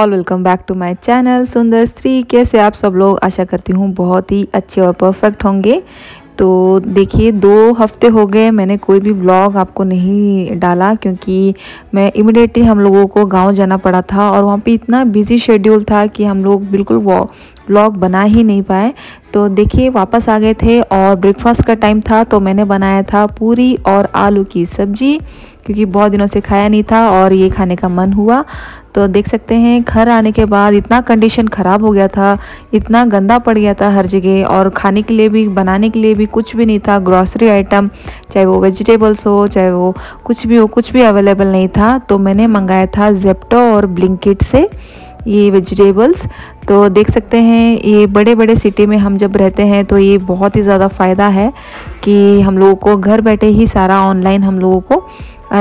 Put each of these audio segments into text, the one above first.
All, welcome back to my channel सुंदर स्त्री। कैसे आप सब लोग? आशा करती हूँ बहुत ही अच्छे और परफेक्ट होंगे। तो देखिए 2 हफ्ते हो गए मैंने कोई भी व्लॉग आपको नहीं डाला, क्योंकि मैं इमिडिएटली हम लोगों को गांव जाना पड़ा था और वहाँ पे इतना बिजी शेड्यूल था कि हम लोग बिल्कुल वो व्लॉग बना ही नहीं पाए। तो देखिए वापस आ गए थे और ब्रेकफास्ट का टाइम था, तो मैंने बनाया था पूरी और आलू की सब्जी, क्योंकि बहुत दिनों से खाया नहीं था और ये खाने का मन हुआ। तो देख सकते हैं घर आने के बाद इतना कंडीशन ख़राब हो गया था, इतना गंदा पड़ गया था हर जगह, और खाने के लिए भी बनाने के लिए भी कुछ भी नहीं था। ग्रॉसरी आइटम चाहे वो वेजिटेबल्स हो चाहे वो कुछ भी हो, कुछ भी अवेलेबल नहीं था। तो मैंने मंगाया था जेप्टो और ब्लिंकिट से ये वेजिटेबल्स। तो देख सकते हैं ये बड़े बड़े सिटी में हम जब रहते हैं तो ये बहुत ही ज़्यादा फ़ायदा है कि हम लोगों को घर बैठे ही सारा ऑनलाइन हम लोगों को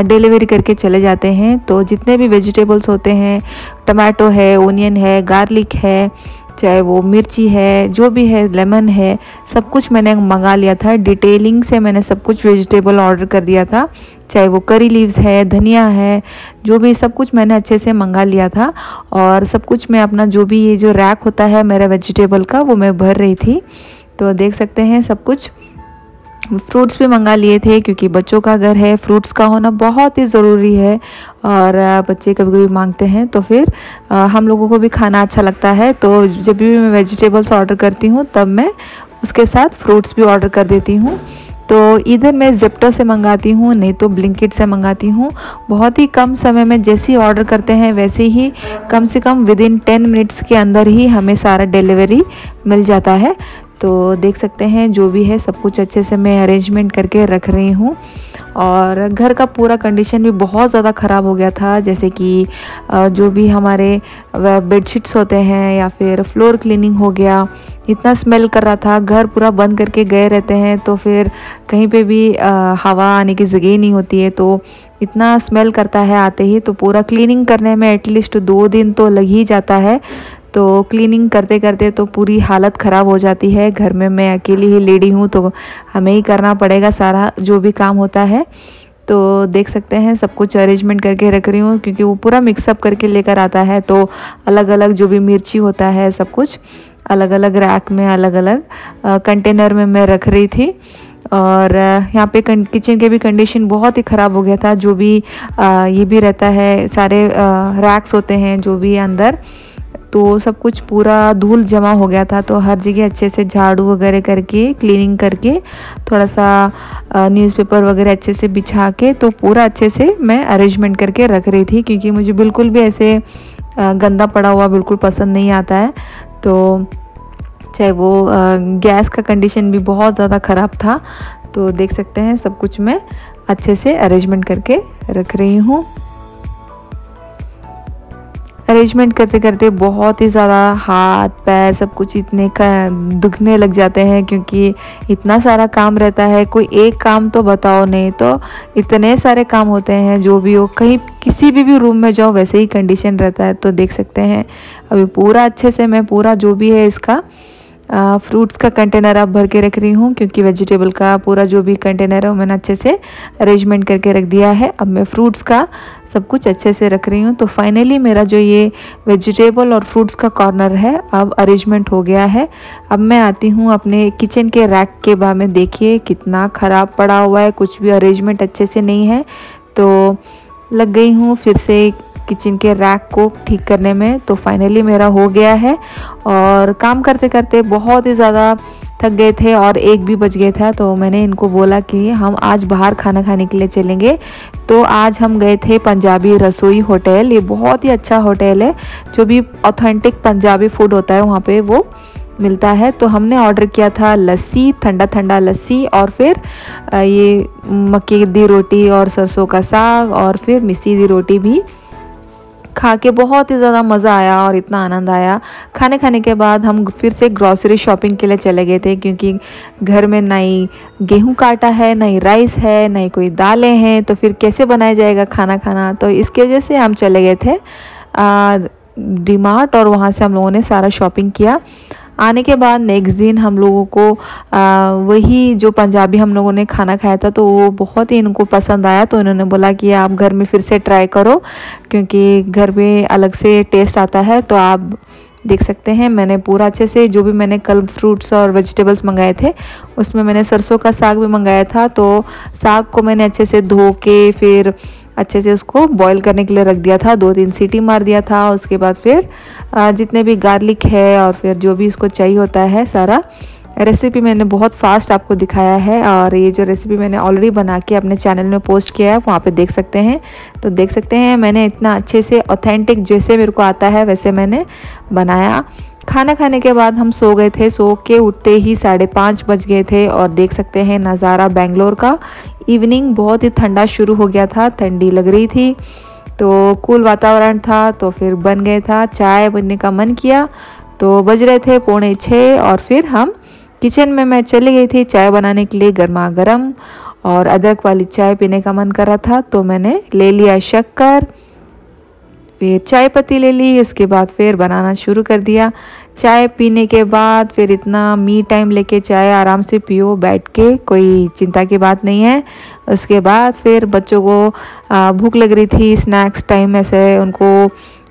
डिलीवरी करके चले जाते हैं। तो जितने भी वेजिटेबल्स होते हैं, टमाटो है, ओनियन है, गार्लिक है, चाहे वो मिर्ची है, जो भी है, लेमन है, सब कुछ मैंने मंगा लिया था। डिटेलिंग से मैंने सब कुछ वेजिटेबल ऑर्डर कर दिया था, चाहे वो करी लीव्स है, धनिया है, जो भी सब कुछ मैंने अच्छे से मंगा लिया था। और सब कुछ मैं अपना जो भी ये जो रैक होता है मेरा वेजिटेबल का, वो मैं भर रही थी। तो देख सकते हैं सब कुछ। फ्रूट्स भी मंगा लिए थे, क्योंकि बच्चों का घर है, फ्रूट्स का होना बहुत ही ज़रूरी है। और बच्चे कभी कभी मांगते हैं तो फिर हम लोगों को भी खाना अच्छा लगता है। तो जब भी मैं वेजिटेबल्स ऑर्डर करती हूँ तब मैं उसके साथ फ्रूट्स भी ऑर्डर कर देती हूँ। तो इधर मैं जेप्टो से मंगाती हूँ, नहीं तो ब्लिंकिट से मंगाती हूँ। बहुत ही कम समय में जैसे ही ऑर्डर करते हैं वैसे ही कम से कम विदिन 10 मिनट्स के अंदर ही हमें सारा डिलीवरी मिल जाता है। तो देख सकते हैं जो भी है सब कुछ अच्छे से मैं अरेंजमेंट करके रख रही हूँ। और घर का पूरा कंडीशन भी बहुत ज़्यादा ख़राब हो गया था, जैसे कि जो भी हमारे बेडशीट्स होते हैं या फिर फ्लोर क्लीनिंग हो गया, इतना स्मेल कर रहा था। घर पूरा बंद करके गए रहते हैं तो फिर कहीं पे भी हवा आने की जगह नहीं होती है, तो इतना स्मेल करता है आते ही। तो पूरा क्लीनिंग करने में एटलीस्ट 2 दिन तो लग ही जाता है। तो क्लीनिंग करते करते तो पूरी हालत ख़राब हो जाती है। घर में मैं अकेली ही लेडी हूँ तो हमें ही करना पड़ेगा सारा जो भी काम होता है। तो देख सकते हैं सब कुछ अरेंजमेंट करके रख रही हूँ, क्योंकि वो पूरा मिक्सअप करके लेकर आता है। तो अलग अलग जो भी मिर्ची होता है सब कुछ अलग अलग रैक में, अलग अलग कंटेनर में मैं रख रही थी। और यहाँ पे किचन के भी कंडीशन बहुत ही ख़राब हो गया था। जो भी ये भी रहता है, सारे रैक्स होते हैं जो भी अंदर, तो सब कुछ पूरा धूल जमा हो गया था। तो हर जगह अच्छे से झाड़ू वगैरह करके, क्लीनिंग करके, थोड़ा सा न्यूज़पेपर वगैरह अच्छे से बिछा के, तो पूरा अच्छे से मैं अरेंजमेंट करके रख रही थी, क्योंकि मुझे बिल्कुल भी ऐसे गंदा पड़ा हुआ बिल्कुल पसंद नहीं आता है। तो चाहे वो गैस का कंडीशन भी बहुत ज़्यादा ख़राब था। तो देख सकते हैं सब कुछ मैं अच्छे से अरेंजमेंट करके रख रही हूँ। अरेंजमेंट करते करते बहुत ही ज़्यादा हाथ पैर सब कुछ इतने का दुखने लग जाते हैं, क्योंकि इतना सारा काम रहता है। कोई एक काम तो बताओ नहीं, तो इतने सारे काम होते हैं। जो भी हो, कहीं किसी भी रूम में जाओ वैसे ही कंडीशन रहता है। तो देख सकते हैं अभी पूरा अच्छे से मैं पूरा जो भी है इसका फ्रूट्स का कंटेनर अब भर के रख रही हूँ, क्योंकि वेजिटेबल का पूरा जो भी कंटेनर है वो मैंने अच्छे से अरेंजमेंट करके रख दिया है। अब मैं फ्रूट्स का सब कुछ अच्छे से रख रही हूँ। तो फाइनली मेरा जो ये वेजिटेबल और फ्रूट्स का कॉर्नर है अब अरेंजमेंट हो गया है। अब मैं आती हूँ अपने किचन के रैक के बारे में। देखिए कितना ख़राब पड़ा हुआ है, कुछ भी अरेंजमेंट अच्छे से नहीं है। तो लग गई हूँ फिर से किचन के रैक को ठीक करने में। तो फाइनली मेरा हो गया है। और काम करते करते बहुत ही ज़्यादा थक गए थे और 1 भी बज गया था। तो मैंने इनको बोला कि हम आज बाहर खाना खाने के लिए चलेंगे। तो आज हम गए थे पंजाबी रसोई होटल। ये बहुत ही अच्छा होटल है, जो भी ऑथेंटिक पंजाबी फूड होता है वहाँ पे वो मिलता है। तो हमने ऑर्डर किया था लस्सी, ठंडा ठंडा लस्सी, और फिर ये मक्के दी रोटी और सरसों का साग, और फिर मिस्सी दी रोटी भी खा के बहुत ही ज़्यादा मज़ा आया और इतना आनंद आया। खाने के बाद हम फिर से ग्रॉसरी शॉपिंग के लिए चले गए थे, क्योंकि घर में ना ही गेहूँ का आटा है, ना ही राइस है, ना ही कोई दालें हैं, तो फिर कैसे बनाया जाएगा खाना। तो इसकी वजह से हम चले गए थे डीमार्ट, और वहाँ से हम लोगों ने सारा शॉपिंग किया। आने के बाद नेक्स्ट दिन हम लोगों को वही जो पंजाबी हम लोगों ने खाना खाया था तो वो बहुत ही इनको पसंद आया। तो इन्होंने बोला कि आप घर में फिर से ट्राई करो, क्योंकि घर में अलग से टेस्ट आता है। तो आप देख सकते हैं मैंने पूरा अच्छे से जो भी मैंने कल फ्रूट्स और वेजिटेबल्स मंगाए थे उसमें मैंने सरसों का साग भी मंगाया था। तो साग को मैंने अच्छे से धो के फिर अच्छे से उसको बॉईल करने के लिए रख दिया था, 2-3 सीटी मार दिया था। उसके बाद फिर जितने भी गार्लिक है और फिर जो भी इसको चाहिए होता है सारा रेसिपी मैंने बहुत फास्ट आपको दिखाया है। और ये जो रेसिपी मैंने ऑलरेडी बना के अपने चैनल में पोस्ट किया है वहाँ पे देख सकते हैं। तो देख सकते हैं मैंने इतना अच्छे से ऑथेंटिक जैसे मेरे को आता है वैसे मैंने बनाया। खाना खाने के बाद हम सो गए थे, सो के उठते ही 5:30 बज गए थे। और देख सकते हैं नज़ारा बेंगलोर का। इवनिंग बहुत ही ठंडा शुरू हो गया था, ठंडी लग रही थी तो कूल वातावरण था। तो फिर बन गया था, चाय बनने का मन किया तो बज रहे थे 5:45 और फिर हम किचन में मैं चली गई थी चाय बनाने के लिए। गर्मा गर्म और अदरक वाली चाय पीने का मन कर रहा था तो मैंने ले लिया शक्कर, फिर चाय पत्ती ले ली। उसके बाद फिर बनाना शुरू कर दिया। चाय पीने के बाद फिर इतना मी टाइम लेके चाय आराम से पियो बैठ के, कोई चिंता की बात नहीं है। उसके बाद फिर बच्चों को भूख लग रही थी, स्नैक्स टाइम ऐसे उनको,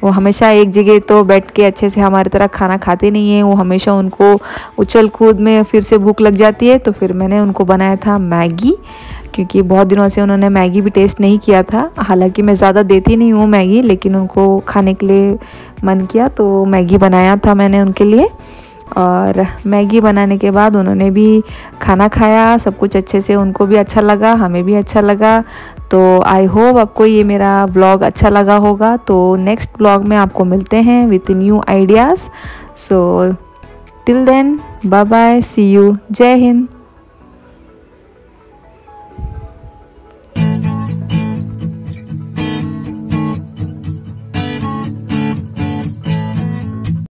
वो हमेशा एक जगह तो बैठ के अच्छे से हमारी तरह खाना खाते नहीं है, वो हमेशा उनको उछल कूद में फिर से भूख लग जाती है। तो फिर मैंने उनको बनाया था मैगी, क्योंकि बहुत दिनों से उन्होंने मैगी भी टेस्ट नहीं किया था। हालांकि मैं ज़्यादा देती नहीं हूँ मैगी, लेकिन उनको खाने के लिए मन किया तो मैगी बनाया था मैंने उनके लिए। और मैगी बनाने के बाद उन्होंने भी खाना खाया, सब कुछ अच्छे से, उनको भी अच्छा लगा, हमें भी अच्छा लगा। तो आई होप आपको ये मेरा ब्लॉग अच्छा लगा होगा। तो नेक्स्ट ब्लॉग में आपको मिलते हैं with new ideas. So till then bye bye, see you, जय हिंद।